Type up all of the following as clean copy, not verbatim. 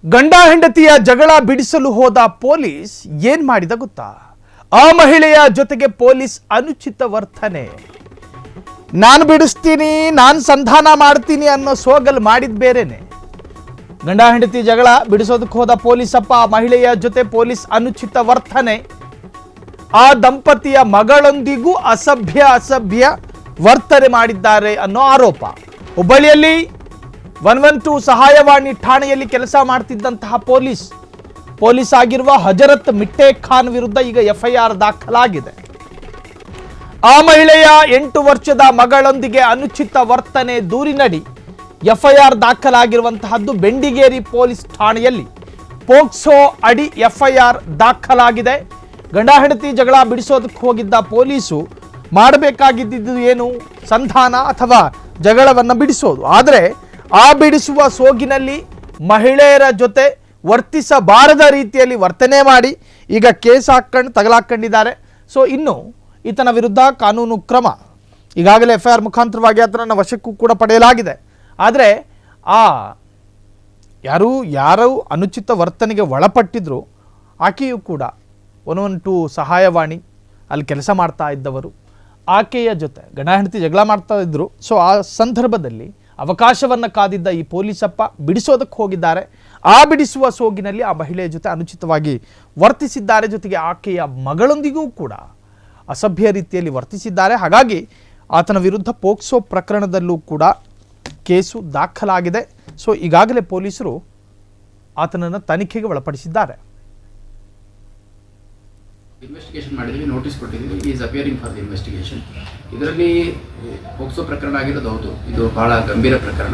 ಗಂಡ ಹೆಂಡತಿಯ ಜಗಳ ಬಿಡಿಸಲು ಹೋದ ಪೊಲೀಸ್ ಏನ್ ಮಾಡಿದ ಗೊತ್ತಾ? ಆ ಮಹಿಳೆಯ ಜೊತೆಗೆ ಪೊಲೀಸ್ ಅನುಚಿತ ವರ್ತನೆ. ನಾನು ಬಿಡಿಸ್ತೀನಿ, ನಾನು ಸಂಧಾನ ಮಾಡ್ತೀನಿ ಅನ್ನೋ ಸೋಗಲ್ ಮಾಡಿದ ಬೇರೆನೆ. ಗಂಡ ಹೆಂಡತಿ ಜಗಳ ಬಿಡಿಸೋದಕ್ಕೆ ಹೋದ ಪೊಲೀಸಪ್ಪ, ಆ ಮಹಿಳೆಯ ಜೊತೆ ಪೊಲೀಸ್ ಅನುಚಿತ ವರ್ತನೆ. ಆ ದಂಪತಿಯ ಮಗಳೊಂದಿಗೂ ಅಸಭ್ಯ ವರ್ತನೆ ಮಾಡಿದ್ದಾರೆ ಅನ್ನೋ ಆರೋಪ. ಹುಬ್ಬಳ್ಳಿಯಲ್ಲಿ 112 ಸಹಾಯವಾಣಿ ಠಾಣೆಯಲ್ಲಿ ಕೆಲಸ ಮಾಡ್ತಿದ್ದಂತಹ ಪೊಲೀಸ್ ಆಗಿರುವ ಹಜರತ್ ಮಿಟ್ಟೆ ಖಾನ್ ವಿರುದ್ಧ ಈಗ ಎಫ್ಐಆರ್ ದಾಖಲಾಗಿದೆ. ಆ ಮಹಿಳೆಯ 8 ವರ್ಷದ ಮಗಳೊಂದಿಗೆ ಅನುಚಿತ ವರ್ತನೆ ದೂರಿನಡಿ ಎಫ್ಐಆರ್ ದಾಖಲಾಗಿರುವಂತಹದ್ದು ಬೆಂಡಿಗೇರಿ ಪೊಲೀಸ್ ಠಾಣೆಯಲ್ಲಿ ಪೋಕ್ಸೋ ಅಡಿ ಎಫ್ಐಆರ್ ದಾಖಲಾಗಿದೆ. ಗಂಡ ಹೆಂಡತಿ ಜಗಳ ಬಿಡಿಸೋದಕ್ಕೆ ಹೋಗಿದ್ದ ಪೊಲೀಸು ಮಾಡಬೇಕಾಗಿದ್ದು ಏನು? ಸಂಧಾನ ಅಥವಾ ಜಗಳವನ್ನು ಬಿಡಿಸೋದು. ಆದರೆ ಆ ಬಿಡಿಸುವ ಸೋಗಿನಲ್ಲಿ ಮಹಿಳೆಯರ ಜೊತೆ ವರ್ತಿಸಬಾರದ ರೀತಿಯಲ್ಲಿ ವರ್ತನೆ ಮಾಡಿ ಈಗ ಕೇಸ್ ತಗಲಾಕೊಂಡಿದ್ದಾರೆ. ಸೊ ಇನ್ನು ಈತನ ವಿರುದ್ಧ ಕಾನೂನು ಕ್ರಮ ಈಗಾಗಲೇ ಎಫ್ಐಆರ್ ಮುಖಾಂತರವಾಗಿ ಆತನನ್ನು ವಶಕ್ಕೂ ಕೂಡ ಪಡೆಯಲಾಗಿದೆ. ಆದರೆ ಯಾರು ಅನುಚಿತ ವರ್ತನೆಗೆ ಒಳಪಟ್ಟಿದ್ರು ಆಕೆಯೂ ಕೂಡ 112 ಸಹಾಯವಾಣಿ ಅಲ್ಲಿ ಕೆಲಸ ಮಾಡ್ತಾ ಇದ್ದವರು, ಆಕೆಯ ಜೊತೆ ಗಂಡ ಹೆಂಡತಿ ಜಗಳ ಮಾಡ್ತಾ ಇದ್ರು. ಸೊ ಆ ಸಂದರ್ಭದಲ್ಲಿ ಅವಕಾಶವನ್ನು ಕಾದಿದ್ದ ಈ ಪೊಲೀಸಪ್ಪ ಬಿಡಿಸೋದಕ್ಕೆ ಹೋಗಿದ್ದಾರೆ. ಆ ಬಿಡಿಸುವ ಸೋಗಿನಲ್ಲಿ ಆ ಮಹಿಳೆಯ ಜೊತೆ ಅನುಚಿತವಾಗಿ ವರ್ತಿಸಿದ್ದಾರೆ. ಜೊತೆಗೆ ಆಕೆಯ ಮಗಳೊಂದಿಗೂ ಕೂಡ ಅಸಭ್ಯ ರೀತಿಯಲ್ಲಿ ವರ್ತಿಸಿದ್ದಾರೆ. ಹಾಗಾಗಿ ಆತನ ವಿರುದ್ಧ ಪೋಕ್ಸೋ ಪ್ರಕರಣದಲ್ಲೂ ಕೂಡ ಕೇಸು ದಾಖಲಾಗಿದೆ. ಸೊ ಈಗಾಗಲೇ ಪೊಲೀಸರು ಆತನನ್ನು ತನಿಖೆಗೆ ಒಳಪಡಿಸಿದ್ದಾರೆ. ಇನ್ವೆಸ್ಟಿಗೇಷನ್ ಮಾಡಿದ್ವಿ, ನೋಟಿಸ್ ಕೊಟ್ಟಿದ್ವಿ. Is appearing for the investigation. ಇದರಲ್ಲಿ ಪೋಕ್ಸೋ ಪ್ರಕರಣ ಆಗಿರೋದು ಹೌದು, ಇದು ಬಹಳ ಗಂಭೀರ ಪ್ರಕರಣ.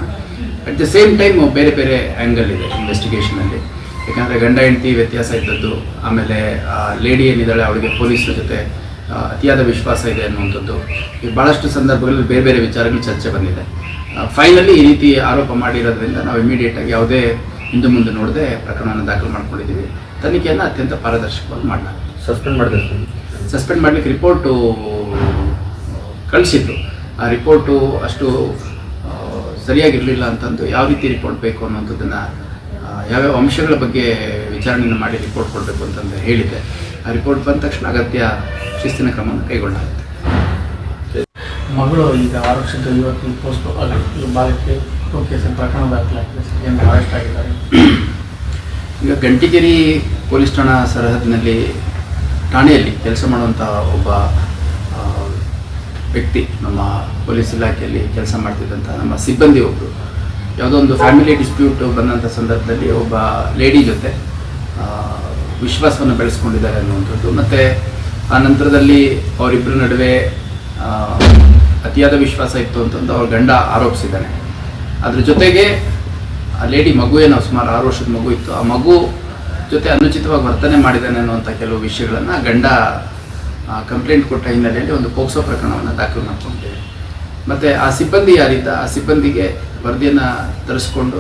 ಅಟ್ ದ ಸೇಮ್ ಟೈಮ್ ಬೇರೆ ಬೇರೆ ಆ್ಯಂಗಲ್ ಇದೆ ಇನ್ವೆಸ್ಟಿಗೇಷನಲ್ಲಿ. ಯಾಕಂದರೆ ಗಂಡ ಹೆಂಡತಿ ವ್ಯತ್ಯಾಸ ಇದ್ದದ್ದು, ಆಮೇಲೆ ಲೇಡಿ ಏನಿದ್ದಾಳೆ ಅವಳಿಗೆ ಪೊಲೀಸರ ಜೊತೆ ಅತಿಯಾದ ವಿಶ್ವಾಸ ಇದೆ ಅನ್ನುವಂಥದ್ದು, ಈ ಭಾಳಷ್ಟು ಸಂದರ್ಭಗಳಲ್ಲಿ ಬೇರೆ ಬೇರೆ ವಿಚಾರಗಳು ಚರ್ಚೆ ಬಂದಿದೆ. ಫೈನಲಿ ಈ ರೀತಿ ಆರೋಪ ಮಾಡಿರೋದ್ರಿಂದ ನಾವು ಇಮಿಡಿಯೇಟಾಗಿ ಯಾವುದೇ ಹಿಂದೆ ಮುಂದೆ ನೋಡದೆ ಪ್ರಕರಣವನ್ನು ದಾಖಲು ಮಾಡ್ಕೊಂಡಿದ್ದೀವಿ. ತನಿಖೆಯನ್ನು ಅತ್ಯಂತ ಪಾರದರ್ಶಕವಾಗಿ ಮಾಡಲಾಗಿದೆ. ಸಸ್ಪೆಂಡ್ ಮಾಡಲಿಕ್ಕೆ ರಿಪೋರ್ಟು ಕಳಿಸಿದ್ರು. ಆ ರಿಪೋರ್ಟು ಅಷ್ಟು ಸರಿಯಾಗಿರಲಿಲ್ಲ ಅಂತಂದು ಯಾವ ರೀತಿ ರಿಪೋರ್ಟ್ ಬೇಕು ಅನ್ನೋಂಥದ್ದನ್ನು ಯಾವ್ಯಾವ ಅಂಶಗಳ ಬಗ್ಗೆ ವಿಚಾರಣೆಯನ್ನು ಮಾಡಿ ರಿಪೋರ್ಟ್ ಕೊಡಬೇಕು ಅಂತಂದು ಹೇಳಿದ್ದೆ. ಆ ರಿಪೋರ್ಟ್ ಬಂದ ತಕ್ಷಣ ಅಗತ್ಯ ಶಿಸ್ತಿನ ಕ್ರಮವನ್ನು ಕೈಗೊಳ್ಳಲಾಗುತ್ತೆ. ಮಗಳು ಈಗ 6 ವರ್ಷದ ಯುವತಿ ಪೋಸ್ಟ್ ಬಾಲಕಿ ಕೇಸಲ್ಲಿ ಪ್ರಕರಣ ದಾಖಲಾಗಿದೆ, ಅರೆಸ್ಟ್ ಆಗಿದ್ದಾರೆ. ಈಗ ಗಂಟಿಗೇರಿ ಪೊಲೀಸ್ ಠಾಣಾ ಸರಹದ್ದಿನಲ್ಲಿ ಠಾಣೆಯಲ್ಲಿ ಕೆಲಸ ಮಾಡುವಂಥ ಒಬ್ಬ ವ್ಯಕ್ತಿ, ನಮ್ಮ ಪೊಲೀಸ್ ಇಲಾಖೆಯಲ್ಲಿ ಕೆಲಸ ಮಾಡ್ತಿದ್ದಂಥ ನಮ್ಮ ಸಿಬ್ಬಂದಿ ಒಬ್ಬರು ಯಾವುದೋ ಒಂದು ಫ್ಯಾಮಿಲಿ ಡಿಸ್ಪ್ಯೂಟ್ ಬಂದಂಥ ಸಂದರ್ಭದಲ್ಲಿ ಒಬ್ಬ ಲೇಡಿ ಜೊತೆ ವಿಶ್ವಾಸವನ್ನು ಬೆಳೆಸ್ಕೊಂಡಿದ್ದಾರೆ ಅನ್ನುವಂಥದ್ದು. ಮತ್ತು ಆ ನಂತರದಲ್ಲಿ ಅವರಿಬ್ಬರ ನಡುವೆ ಅತಿಯಾದ ವಿಶ್ವಾಸ ಇತ್ತು ಅಂತಂದು ಅವ್ರ ಗಂಡ ಆರೋಪಿಸಿದ್ದಾನೆ. ಅದ್ರ ಜೊತೆಗೆ ಆ ಲೇಡಿ ಮಗು ಏನೋ ಸುಮಾರು 6 ವರ್ಷದ ಮಗು ಇತ್ತು, ಆ ಮಗು ಜೊತೆ ಅನುಚಿತವಾಗಿ ವರ್ತನೆ ಮಾಡಿದ್ದಾನೆ ಅನ್ನುವಂಥ ಕೆಲವು ವಿಷಯಗಳನ್ನು ಗಂಡ ಕಂಪ್ಲೇಂಟ್ ಕೊಟ್ಟ ಹಿನ್ನೆಲೆಯಲ್ಲಿ ಒಂದು ಪೋಕ್ಸೋ ಪ್ರಕರಣವನ್ನು ದಾಖಲು ಮಾಡ್ಕೊಂಡಿದ್ದೇವೆ. ಮತ್ತು ಆ ಸಿಬ್ಬಂದಿ ಯಾರಿದ್ದ ಆ ಸಿಬ್ಬಂದಿಗೆ ವರದಿಯನ್ನು ತರಿಸ್ಕೊಂಡು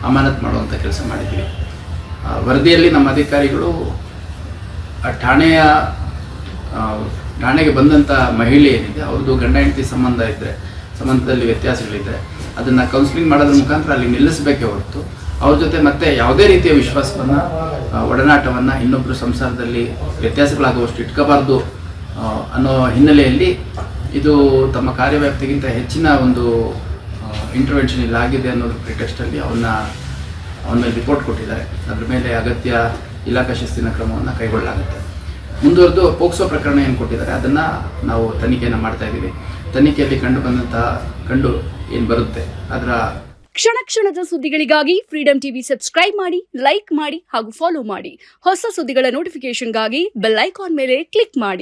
ಅಮಾನತು ಮಾಡುವಂಥ ಕೆಲಸ ಮಾಡಿದ್ದೀವಿ. ವರದಿಯಲ್ಲಿ ನಮ್ಮ ಅಧಿಕಾರಿಗಳು ಆ ಠಾಣೆಗೆ ಬಂದಂಥ ಮಹಿಳೆ ಏನಿದೆ ಅವ್ರದ್ದು ಗಂಡ ಹೆಂಡತಿ ಸಂಬಂಧದಲ್ಲಿ ವ್ಯತ್ಯಾಸಗಳಿದ್ದರೆ ಅದನ್ನು ಕೌನ್ಸಿಲಿಂಗ್ ಮಾಡೋದ್ರ ಮುಖಾಂತರ ಅಲ್ಲಿ ನಿಲ್ಲಿಸಬೇಕೇ ಹೊರತು ಅವ್ರ ಜೊತೆ ಮತ್ತೆ ಯಾವುದೇ ರೀತಿಯ ವಿಶ್ವಾಸವನ್ನು ಒಡನಾಟವನ್ನು ಇನ್ನೊಬ್ಬರು ಸಂಸಾರದಲ್ಲಿ ವ್ಯತ್ಯಾಸಗಳಾಗುವಷ್ಟು ಇಟ್ಕೋಬಾರ್ದು ಅನ್ನೋ ಹಿನ್ನೆಲೆಯಲ್ಲಿ ಇದು ತಮ್ಮ ಕಾರ್ಯವ್ಯಾಪ್ತಿಗಿಂತ ಹೆಚ್ಚಿನ ಒಂದು ಇಂಟರ್ವೆನ್ಷನ್ ಇಲ್ಲಿ ಆಗಿದೆ ಅನ್ನೋದ್ರ ಪ್ರಿಟೆಕ್ಸ್ಟಲ್ಲಿ ಅವನ ಮೇಲೆ ರಿಪೋರ್ಟ್ ಕೊಟ್ಟಿದ್ದಾರೆ. ಅದ್ರ ಮೇಲೆ ಅಗತ್ಯ ಇಲಾಖಾ ಶಿಸ್ತಿನ ಕ್ರಮವನ್ನು ಕೈಗೊಳ್ಳಲಾಗುತ್ತೆ. ಮುಂದುವರೆದು ಪೋಕ್ಸೋ ಪ್ರಕರಣ ಏನು ಕೊಟ್ಟಿದ್ದಾರೆ ಅದನ್ನು ನಾವು ತನಿಖೆಯನ್ನು ಮಾಡ್ತಾ ಇದ್ದೀವಿ. ತನಿಖೆಯಲ್ಲಿ ಕಂಡು ಏನು ಬರುತ್ತೆ ಅದರ ಕ್ಷಣ ಕ್ಷಣದ ಸುದ್ದಿಗಳಿಗಾಗಿ ಫ್ರೀಡಂ ಟಿವಿ ಸಬ್ಸ್ಕ್ರೈಬ್ ಮಾಡಿ, ಲೈಕ್ ಮಾಡಿ ಹಾಗೂ ಫಾಲೋ ಮಾಡಿ. ಹೊಸ ಸುದ್ದಿಗಳ ನೋಟಿಫಿಕೇಶನ್ಗಾಗಿ ಬೆಲ್ ಐಕಾನ್ ಮೇಲೆ ಕ್ಲಿಕ್ ಮಾಡಿ.